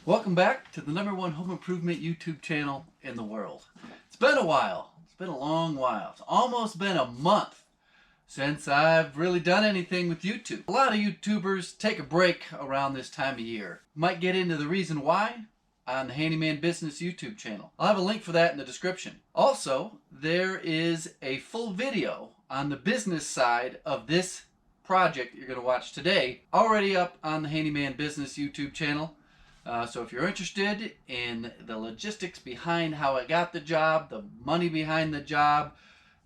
Welcome back to the #1 home improvement YouTube channel in the world. It's been a while. It's been a long while. It's almost been a month since I've really done anything with YouTube. A lot of YouTubers take a break around this time of year. Might get into the reason why on the Handyman Business YouTube channel. I'll have a link for that in the description. Also, there is a full video on the business side of this project that you're going to watch today already up on the Handyman Business YouTube channel. So if you're interested in the logistics behind how I got the job, the money behind the job,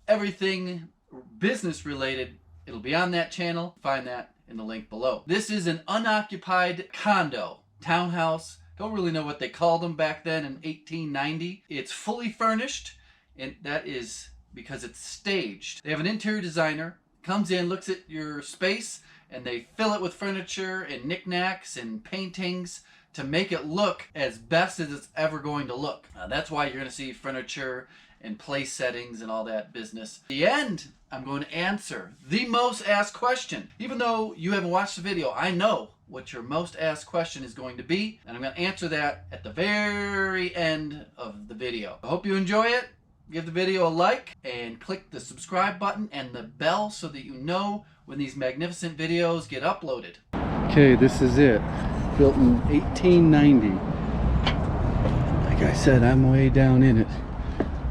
everything business related, it'll be on that channel. Find that in the link below. This is an unoccupied condo, townhouse. Don't really know what they called them back then in 1890. It's fully furnished, and that is because it's staged. They have an interior designer, comes in, looks at your space, and they fill it with furniture and knickknacks and paintings to make it look as best as it's ever going to look. That's why you're going to see furniture and place settings and all that business. At the end, I'm going to answer the most asked question. Even though you haven't watched the video, I know what your most asked question is going to be, and I'm going to answer that at the very end of the video. I hope you enjoy it. Give the video a like and click the subscribe button and the bell so that you know when these magnificent videos get uploaded. Okay, this is it. Built in 1890. Like I said, I'm way down in it,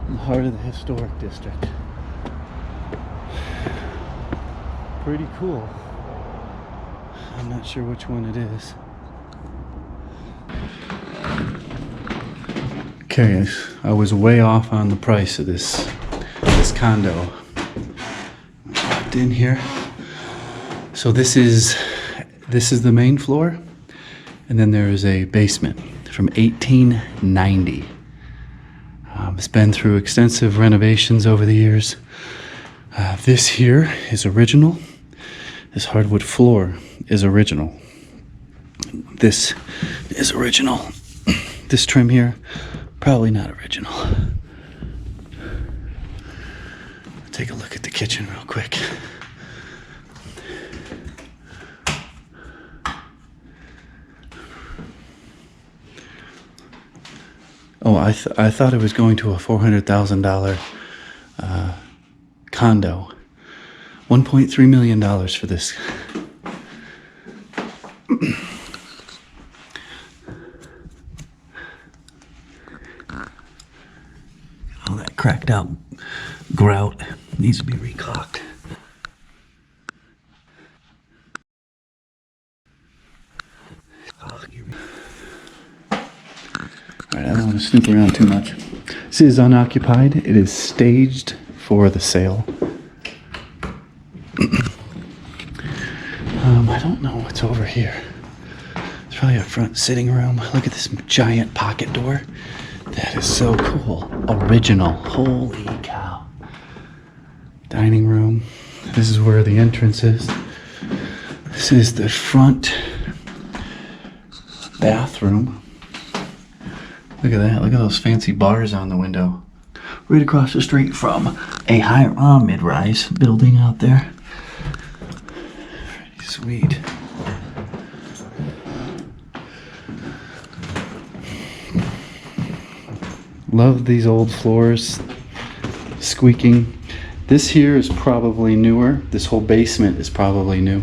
in the heart of the historic district. Pretty cool. I'm not sure which one it is. Okay, I was way off on the price of this condo. Walked in here. So this is the main floor. And then there is a basement from 1890. It's been through extensive renovations over the years. This here is original. This hardwood floor is original. This is original. This trim here, probably not original. Take a look at the kitchen real quick. Oh, I thought it was going to a $400,000 condo. $1.3 million for this. All that cracked out grout needs to be recaulked. Alright, I don't want to snoop around too much. This is unoccupied. It is staged for the sale. I don't know what's over here. It's probably a front sitting room. Look at this giant pocket door. That is so cool. Original. Holy cow. Dining room. This is where the entrance is. This is the front bathroom. Look at that. Look at those fancy bars on the window. Right across the street from a high mid-rise building out there. Pretty sweet. Love these old floors. Squeaking. This here is probably newer. This whole basement is probably new.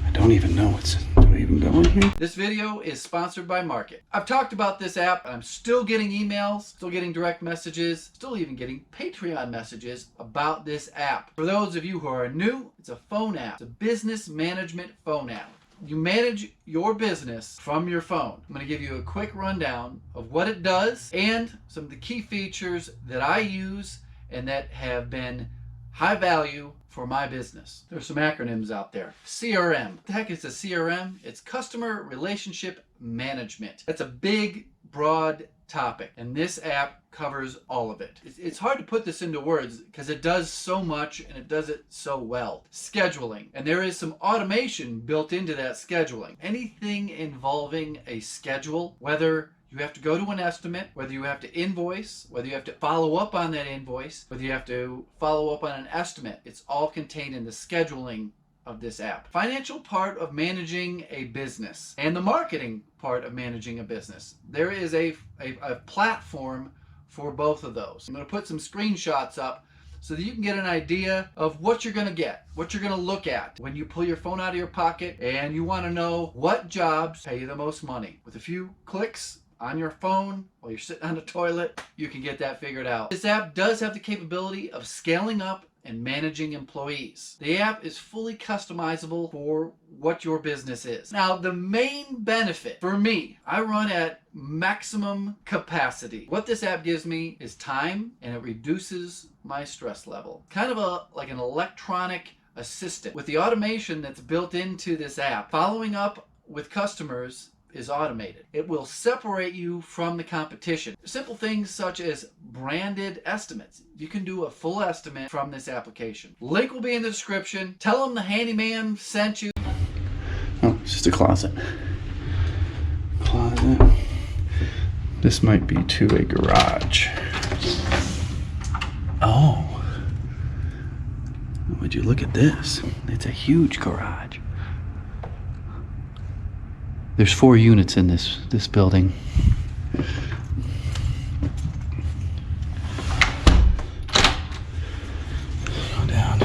I don't even know what's... even going here. This video is sponsored by Market. I've talked about this app, and I'm still getting emails, still getting direct messages, still even getting Patreon messages about this app. For those of you who are new, it's a phone app. It's a business management phone app. You manage your business from your phone. I'm going to give you a quick rundown of what it does and some of the key features that I use and that have been high value for my business. There's some acronyms out there. CRM. What the heck is a CRM? It's Customer Relationship Management. That's a big, broad topic, and this app covers all of it. It's hard to put this into words because it does so much and it does it so well. Scheduling, and there is some automation built into that scheduling. Anything involving a schedule, whether you have to go to an estimate, whether you have to invoice, whether you have to follow up on that invoice, whether you have to follow up on an estimate, it's all contained in the scheduling of this app. Financial part of managing a business and the marketing part of managing a business. There is a platform for both of those. I'm going to put some screenshots up so that you can get an idea of what you're going to get, what you're going to look at when you pull your phone out of your pocket and you want to know what jobs pay you the most money. With a few clicks on your phone while you're sitting on the toilet, you can get that figured out. This app does have the capability of scaling up and managing employees. The app is fully customizable for what your business is. Now, the main benefit for me, I run at maximum capacity. What this app gives me is time, and it reduces my stress level. Kind of like an electronic assistant. With the automation that's built into this app, following up with customers is automated. It will separate you from the competition. Simple things such as branded estimates. You can do a full estimate from this application. Link will be in the description. Tell them the handyman sent you. Oh, it's just a closet. This might be to a garage. Oh. Would you look at this? It's a huge garage. There's 4 units in this building. Go down.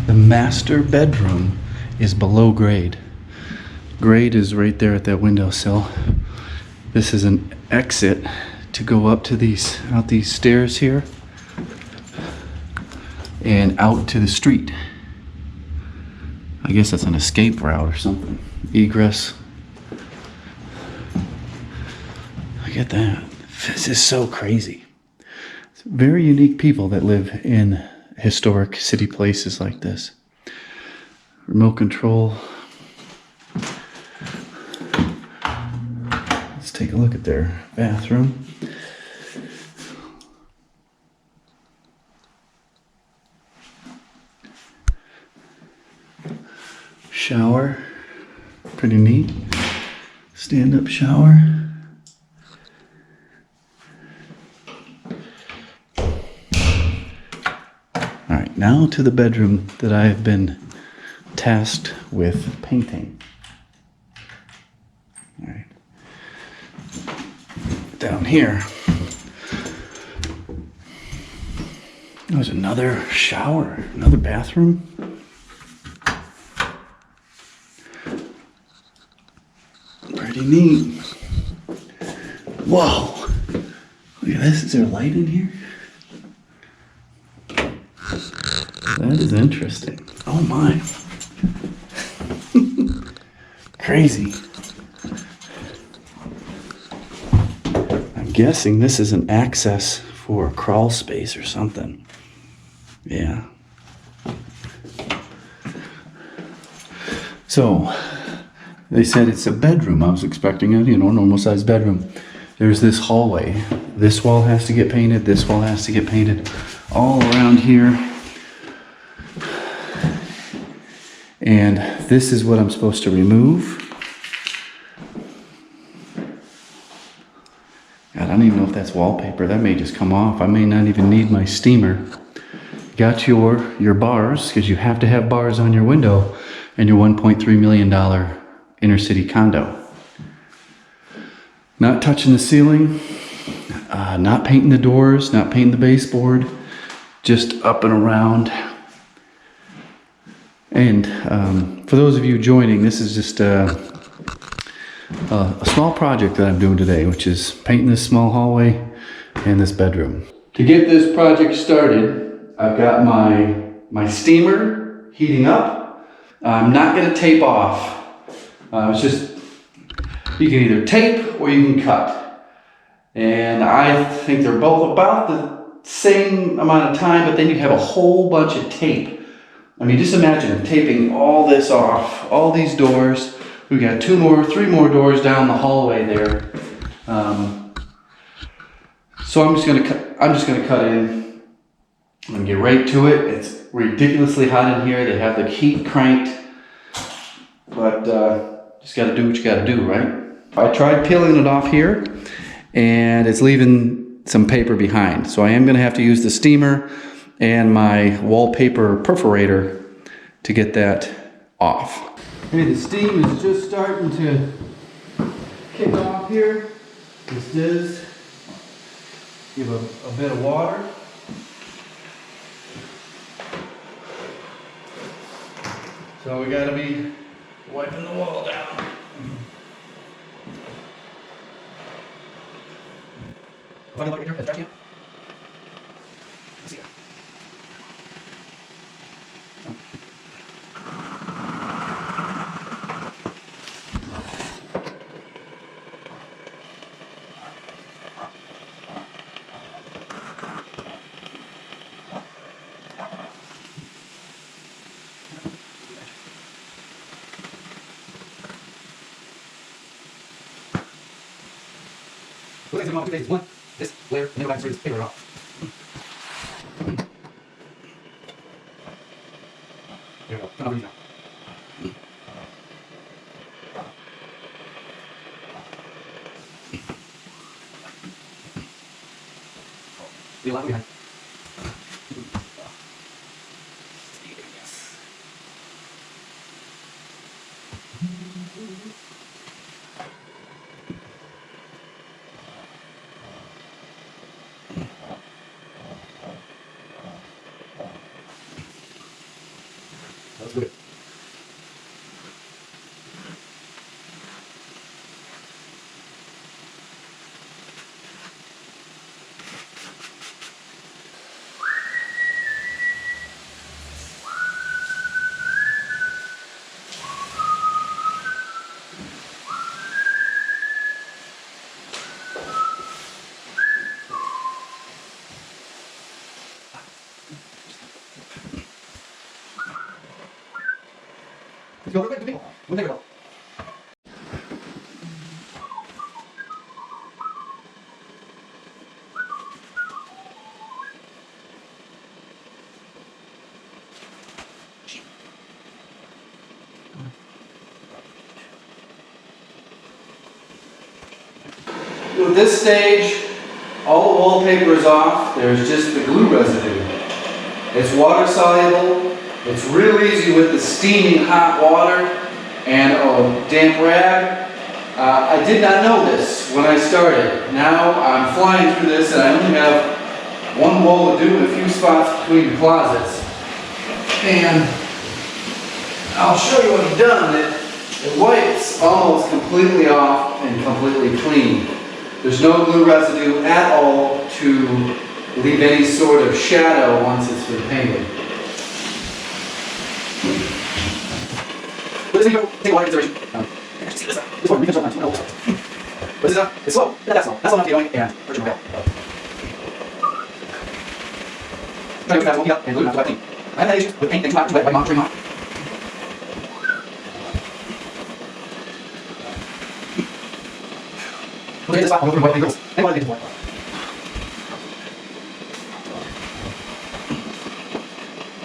The master bedroom is below grade. Grade is right there at that windowsill. This is an exit to go up to these stairs here and out to the street. I guess that's an escape route or something. Egress. Look at that. This is so crazy. It's very unique people that live in historic city places like this. Remote control. Let's take a look at their bathroom. Shower, pretty neat. Stand-up shower. All right, now to the bedroom that I have been tasked with painting. All right. Down here, there's another shower, another bathroom. Pretty neat. Whoa. Look at this. Is there a light in here? That is interesting. Oh my. Crazy. I'm guessing this is an access for a crawl space or something. Yeah. So, they said it's a bedroom. I was expecting a, normal sized bedroom. There's this hallway. This wall has to get painted. This wall has to get painted. All around here. And this is what I'm supposed to remove. God, I don't even know if that's wallpaper. That may just come off. I may not even need my steamer. Got your bars, because you have to have bars on your window, and your $1.3 million inner city condo. Not touching the ceiling, not painting the doors, not painting the baseboard, just up and around. And for those of you joining, this is just a small project that I'm doing today, which is painting this small hallway and this bedroom. To get this project started, I've got my steamer heating up. I'm not going to tape off. It's just, you can either tape or you can cut. And I think they're both about the same amount of time, but then you have a whole bunch of tape. I mean, just imagine taping all this off, all these doors. We got 3 more doors down the hallway there. So I'm just gonna cut in. I'm gonna get right to it. It's ridiculously hot in here. They have the heat cranked, but just gotta do what you gotta do, right? I tried peeling it off here, and it's leaving some paper behind. So I am gonna have to use the steamer and my wallpaper perforator to get that off. Okay, the steam is just starting to kick off here. This does give a bit of water. So we gotta be wiping the wall down. Looks like it's 2 phases. One, this layer, and then go back and sort this paper off. There we go. Come on, now. Leave a lot behind. That's good. Let's go real quick. We'll take it all. At this stage, all the wallpaper is off. There's just the glue residue. It's water soluble. It's real easy with the steaming hot water and a damp rag. I did not know this when I started. Now I'm flying through this and I only have one wall to do and a few spots between the closets. And I'll show you what I've done. It wipes almost completely off and completely clean. There's no glue residue at all to leave any sort of shadow once it's been painted. But this take water consideration. This one, reconstruct my But this is it's slow. That's slow. That's slow enough to get going and virtual rail. Try to fast walking up and glue not to wet clean. I have had issues with paint things not to wet by monitoring on. Okay, this spot, I'll go through white angles. And one of these white.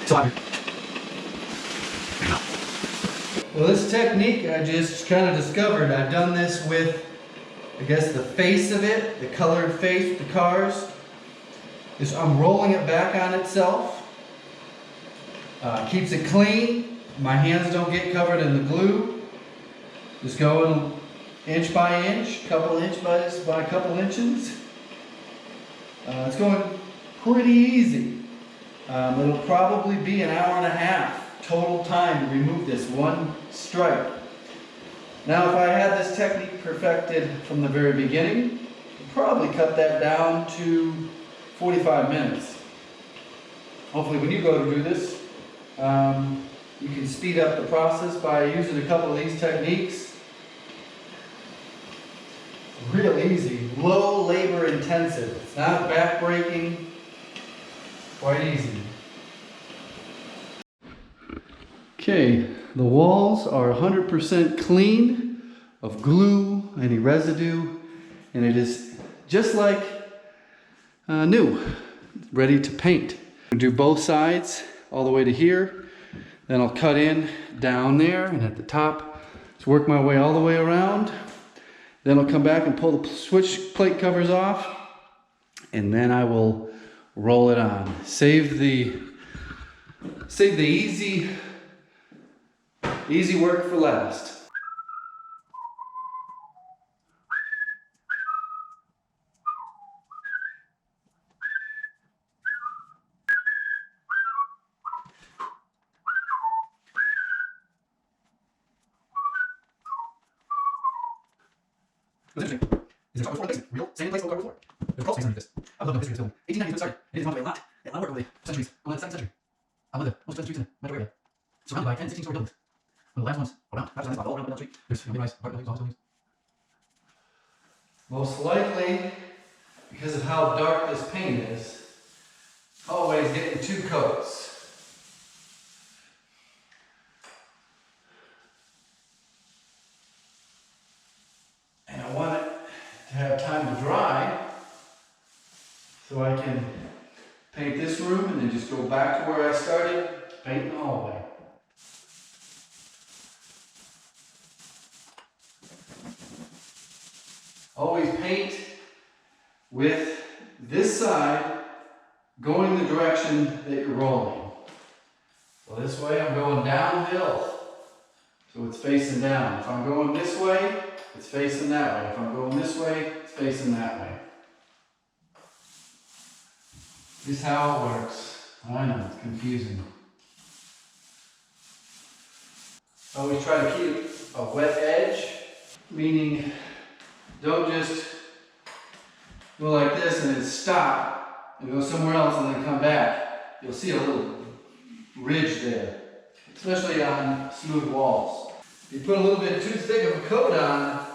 Still out here. Well, this technique I just kind of discovered. I've done this with, I guess, the face of it, the colored face of the cars. I'm rolling it back on itself. Keeps it clean. My hands don't get covered in the glue. Just going inch by inch, couple inch by couple inches. It's going pretty easy. It'll probably be an hour and a half total time to remove this one stripe. Now if I had this technique perfected from the very beginning, I'd probably cut that down to 45 minutes. Hopefully when you go to do this, you can speed up the process by using a couple of these techniques. Real easy, low labor intensive. It's not back-breaking, quite easy. Okay, the walls are 100% clean of glue, any residue, and it is just like new, ready to paint. I'll do both sides all the way to here, then I'll cut in down there and at the top, just work my way all the way around. Then I'll come back and pull the switch plate covers off and then I will roll it on. Save the easy work for last. What's interesting is there's always four real sand in place all over the floor. There's crawl space underneath this. I love the history of this building. 1890s when it started. It has gone away a lot. And a lot of work over the centuries. Only the 2nd century. One of the most pleasant streets in the metro area. Surrounded by 10, 16-story buildings. One of the last ones around. Perhaps the last spot all around the street. There's mid-rise apartment buildings, office buildings. Most likely, because of how dark this paint is, always getting 2 coats. And I want it to have time to dry so I can paint this room and then just go back to where I started, paint the hallway. Always paint with this side going the direction that you're rolling. So this way I'm going downhill, so it's facing down. If I'm going this way, it's facing that way. If I'm going this way, it's facing that way. This is how it works. I know, it's confusing. Always try to keep a wet edge, meaning don't just go like this and then stop and go somewhere else and then come back. You'll see a little ridge there, especially on smooth walls. If you put a little bit too thick of a coat on,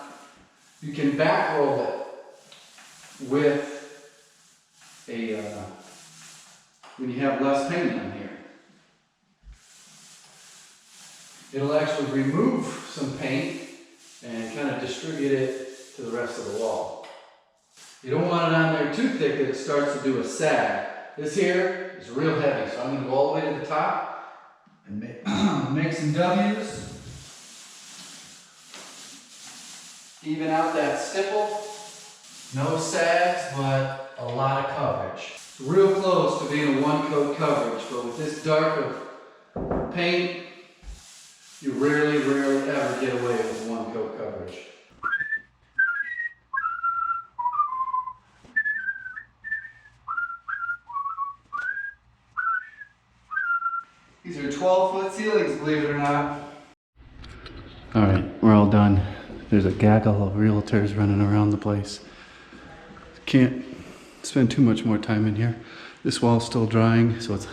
you can back roll it with a, when you have less paint on here. It'll actually remove some paint and kind of distribute it to the rest of the wall. You don't want it on there too thick that it starts to do a sag. This here is real heavy, so I'm going to go all the way to the top and make some W's. Even out that stipple. No sags, but a lot of coverage. It's real close to being a 1-coat coverage, but with this dark of paint, you rarely ever get away with 1-coat coverage. These are 12-foot ceilings, believe it or not. All right, we're all done. There's a gaggle of realtors running around the place. Can't spend too much more time in here. This wall's still drying, so it's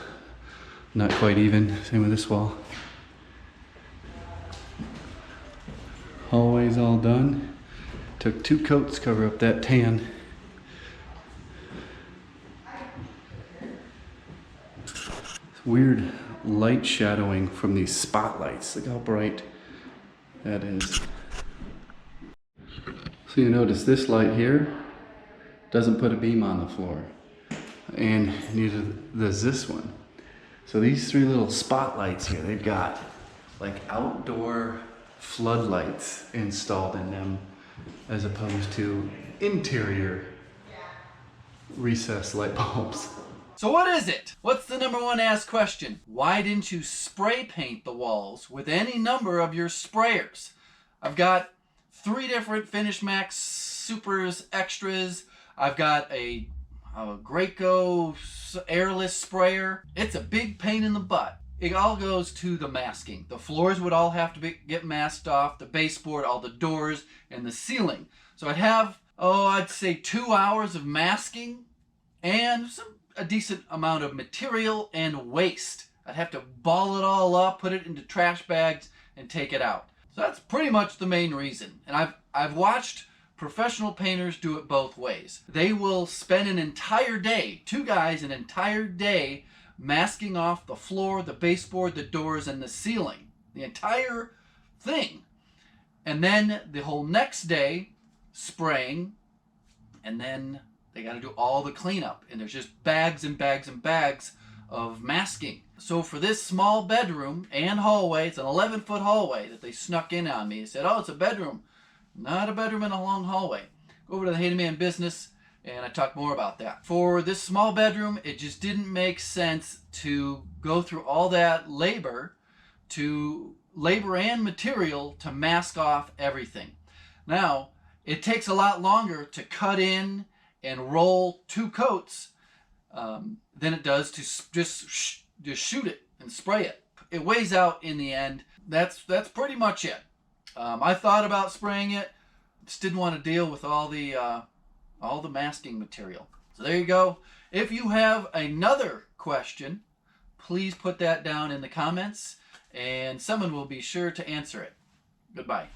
not quite even. Same with this wall. Hallway's all done. Took 2 coats to cover up that tan. Weird light shadowing from these spotlights. Look how bright that is. So you notice this light here doesn't put a beam on the floor, and neither does this one. So these 3 little spotlights here, they've got like outdoor floodlights installed in them as opposed to interior recessed light bulbs. So what is it? What's the number one asked question? Why didn't you spray paint the walls with any number of your sprayers? I've got 3 different Finish Max Supers Extras. I've got a Graco airless sprayer. It's a big pain in the butt. It all goes to the masking. The floors would all have to get masked off, the baseboard, all the doors, and the ceiling. So I'd have, I'd say 2 hours of masking and a decent amount of material and waste. I'd have to ball it all up, put it into trash bags, and take it out. So that's pretty much the main reason. And I've watched professional painters do it both ways. They will spend an entire day, 2 guys, an entire day, masking off the floor, the baseboard, the doors, and the ceiling. The entire thing. And then the whole next day, spraying, and then they got to do all the cleanup. And there's just bags and bags and bags of masking. So for this small bedroom and hallway, it's an 11-foot hallway that they snuck in on me. They said, oh, it's a bedroom. Not a bedroom in a long hallway. Go over to the Handyman business and I talk more about that. For this small bedroom, it just didn't make sense to go through all that labor and material to mask off everything. Now, it takes a lot longer to cut in and roll 2 coats than it does to just shoot it and spray it. It weighs out in the end. That's pretty much it. I thought about spraying it, just didn't want to deal with all the masking material. So there you go. If you have another question, please put that down in the comments, and someone will be sure to answer it. Goodbye.